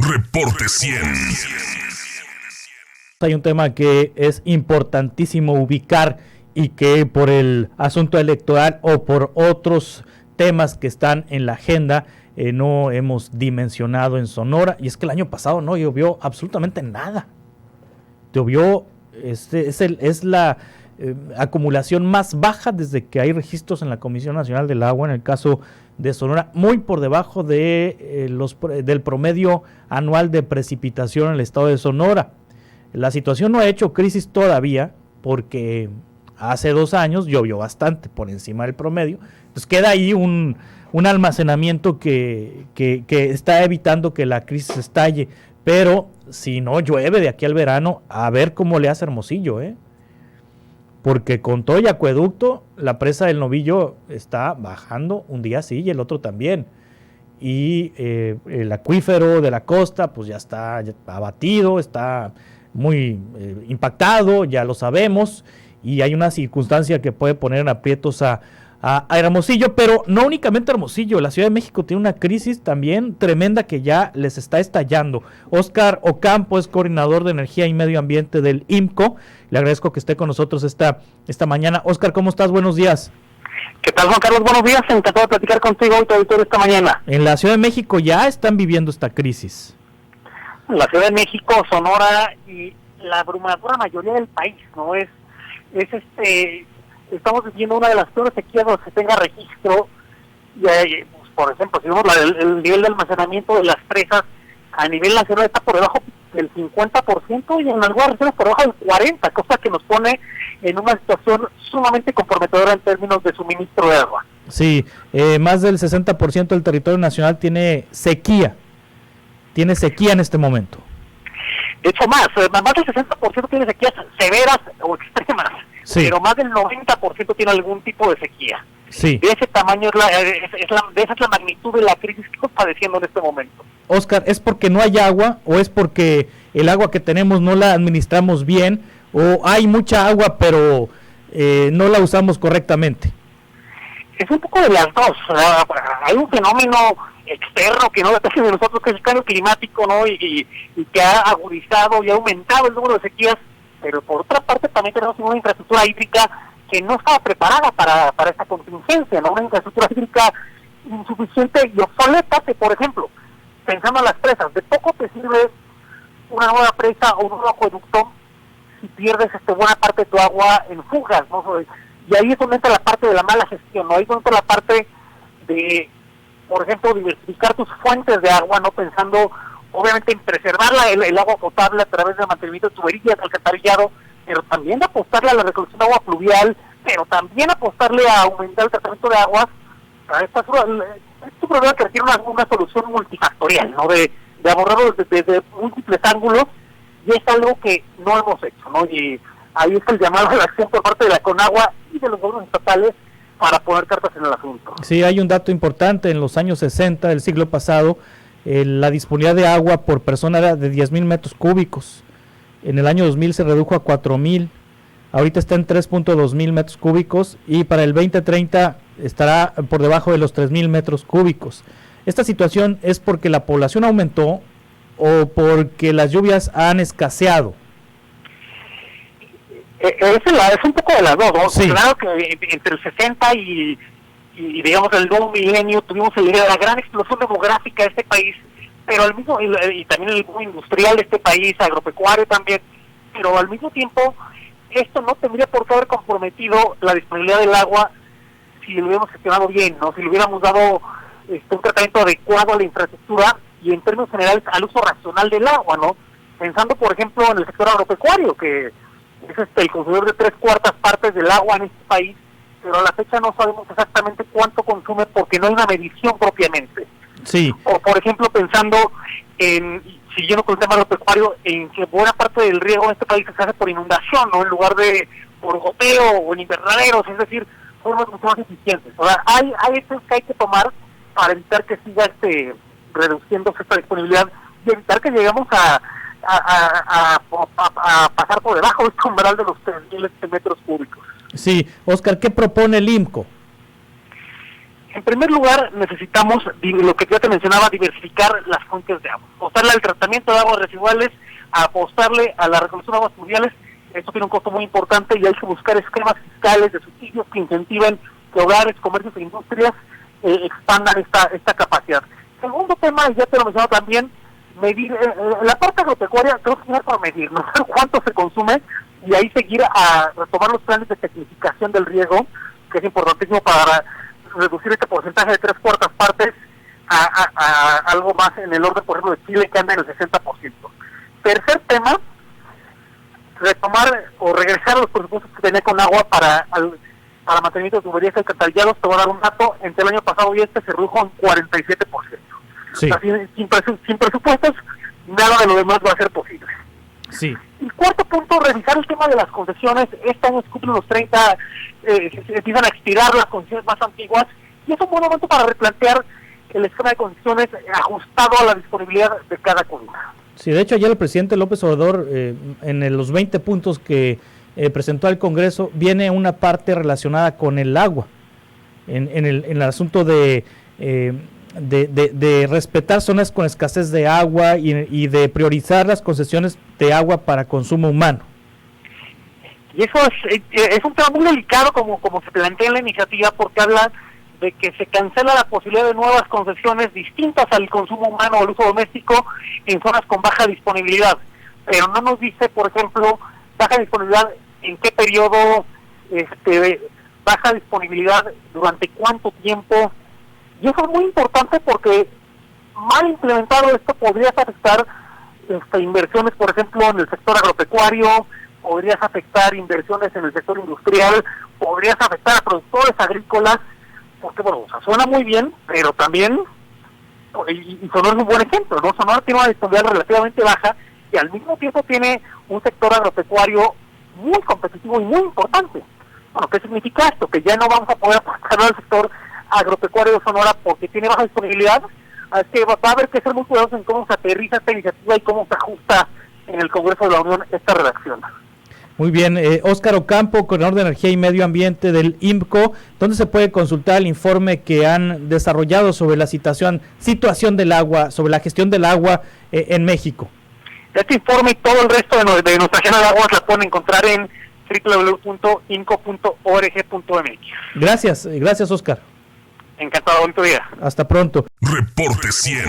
Reporte 100. Hay un tema que es importantísimo ubicar y que por el asunto electoral o por otros temas que están en la agenda no hemos dimensionado en Sonora, y es que el año pasado no llovió absolutamente nada. Llovió, es la acumulación más baja desde que hay registros en la Comisión Nacional del Agua, en el caso de Sonora, muy por debajo de del promedio anual de precipitación en el estado de Sonora. La situación no ha hecho crisis todavía porque hace 2 años llovió bastante por encima del promedio, entonces queda ahí un almacenamiento que está evitando que la crisis estalle, pero si no llueve de aquí al verano, a ver cómo le hace Hermosillo, porque con todo y acueducto, la presa del Novillo está bajando un día sí y el otro también, y el acuífero de la costa pues ya está abatido, está muy impactado, ya lo sabemos, y hay una circunstancia que puede poner en aprietos a Hermosillo, pero no únicamente Hermosillo. La Ciudad de México tiene una crisis también tremenda que ya les está estallando. Óscar Ocampo es coordinador de Energía y Medio Ambiente del IMCO. Le agradezco que esté con nosotros esta mañana. Óscar, ¿cómo estás? Buenos días. ¿Qué tal, Juan Carlos? Buenos días. Encantado de platicar contigo hoy, tu auditorio, esta mañana. En la Ciudad de México ya están viviendo esta crisis. La Ciudad de México, Sonora y la abrumadora mayoría del país, ¿no? Estamos viviendo una de las peores sequías donde se tenga registro. Pues, por ejemplo, si vemos el nivel de almacenamiento de las presas a nivel nacional está por debajo del 50% y en algunas regiones por debajo del 40%, cosa que nos pone en una situación sumamente comprometedora en términos de suministro de agua. Sí, más del 60% del territorio nacional tiene sequía en este momento. De hecho, más del 60% tiene sequías severas o extremas, sí, pero más del 90% tiene algún tipo de sequía. Sí. De ese tamaño esa es la magnitud de la crisis que estamos padeciendo en este momento. Óscar, ¿es porque no hay agua o es porque el agua que tenemos no la administramos bien, o hay mucha agua pero no la usamos correctamente? Es un poco de las dos. Hay un fenómeno externo que no depende de nosotros, que es el cambio climático, ¿no? Y que ha agudizado y ha aumentado el número de sequías, pero por otra parte también tenemos una infraestructura hídrica que no estaba preparada para esta contingencia, ¿no? Una infraestructura hídrica insuficiente y obsoleta, que, por ejemplo, pensando en las presas, de poco te sirve una nueva presa o un nuevo acueducto si pierdes buena parte de tu agua en fugas, ¿no? Y ahí es donde entra la parte de la mala gestión, ¿no? Ahí es donde entra la parte de, por ejemplo, diversificar tus fuentes de agua, no pensando obviamente en preservar el agua potable a través del mantenimiento de tuberías, alcantarillado, pero también apostarle a la recolección de agua pluvial, pero también apostarle a aumentar el tratamiento de aguas. Es un problema que requiere una solución multifactorial, ¿no? De abordarlo desde múltiples ángulos, y es algo que no hemos hecho, ¿no? Y ahí está el llamado a la acción por parte de la Conagua y de los gobiernos estatales para poner cartas en el asunto. Sí, hay un dato importante. En los años 60 del siglo pasado, la disponibilidad de agua por persona era de 10,000 metros cúbicos. En el año 2000 se redujo a 4,000. Ahorita está en 3,2 mil metros cúbicos y para el 2030 estará por debajo de los 3,000 metros cúbicos. ¿Esta situación es porque la población aumentó o porque las lluvias han escaseado? Es un poco de las dos, ¿no? Sí. Claro que entre el 60 y digamos el nuevo milenio tuvimos la gran explosión demográfica de este país, pero al mismo y también el boom industrial de este país, agropecuario también, pero al mismo tiempo esto no tendría por qué haber comprometido la disponibilidad del agua si lo hubiéramos gestionado bien, ¿no? Si le hubiéramos dado un tratamiento adecuado a la infraestructura y en términos generales al uso racional del agua, ¿no? Pensando, por ejemplo, en el sector agropecuario, que es el consumidor de 3/4 partes del agua en este país, pero a la fecha no sabemos exactamente cuánto consume porque no hay una medición propiamente. Sí. O, por ejemplo, pensando siguiendo con el tema agropecuario, en que buena parte del riego en este país se hace por inundación, ¿no? En lugar de por goteo o en invernaderos, es decir, formas mucho más eficientes. O sea, hay hechos que hay que tomar para evitar que siga reduciéndose esta disponibilidad y evitar que lleguemos a pasar por debajo del umbral de los 3,000 metros cúbicos. Sí, Óscar, ¿qué propone el IMCO? En primer lugar, necesitamos, lo que ya te mencionaba, diversificar las fuentes de agua. Apostarle al tratamiento de aguas residuales, apostarle a la recolección de aguas pluviales. Esto tiene un costo muy importante y hay que buscar esquemas fiscales de subsidios que incentiven que hogares, comercios e industrias expandan esta capacidad. Segundo tema, y ya te lo mencionaba también, medir, la parte agropecuaria tenemos que empezar por medir, no sé cuánto se consume, y ahí seguir a retomar los planes de tecnificación del riego, que es importantísimo para reducir este porcentaje de 3/4 partes a algo más en el orden, por ejemplo, de Chile, que anda en el 60%. Tercer tema, retomar o regresar a los presupuestos que tenía con agua para mantenimiento de tuberías y alcantarillados. Te voy a dar un dato, entre el año pasado y se redujo en 47%. Sí. O sea, sin presupuestos, nada de lo demás va a ser posible. Sí. Y cuarto punto, revisar el tema de las concesiones. Este año se cumplen los 30, se empiezan a expirar las concesiones más antiguas, y es un buen momento para replantear el esquema de concesiones ajustado a la disponibilidad de cada comuna. Sí, de hecho ayer el presidente López Obrador, en los 20 puntos que presentó al Congreso, viene una parte relacionada con el agua, en el asunto de respetar zonas con escasez de agua y de priorizar las concesiones de agua para consumo humano. Y eso es un tema muy delicado, como se plantea en la iniciativa, porque habla de que se cancela la posibilidad de nuevas concesiones distintas al consumo humano o al uso doméstico en zonas con baja disponibilidad. Pero no nos dice, por ejemplo, baja disponibilidad en qué periodo, baja disponibilidad durante cuánto tiempo. Y eso es muy importante porque mal implementado esto podrías afectar inversiones, por ejemplo, en el sector agropecuario, podrías afectar inversiones en el sector industrial, podrías afectar a productores agrícolas, porque bueno, o sea, suena muy bien, pero también, y Sonora es un buen ejemplo, ¿no? Sonora tiene una disponibilidad relativamente baja y al mismo tiempo tiene un sector agropecuario muy competitivo y muy importante. Bueno, ¿qué significa esto? Que ya no vamos a poder apostar al sector agropecuario de Sonora porque tiene baja disponibilidad. Así que va a haber que ser muy cuidadosos en cómo se aterriza esta iniciativa y cómo se ajusta en el Congreso de la Unión esta redacción. Muy bien, Óscar Ocampo, coordinador de Energía y Medio Ambiente del IMCO, ¿dónde se puede consultar el informe que han desarrollado sobre la situación del agua, sobre la gestión del agua en México? Este informe y todo el resto de nuestra agenda de aguas la pueden encontrar en www.imco.org.mx. Gracias Óscar. Encantado, bonito día. Hasta pronto. Reporte 100.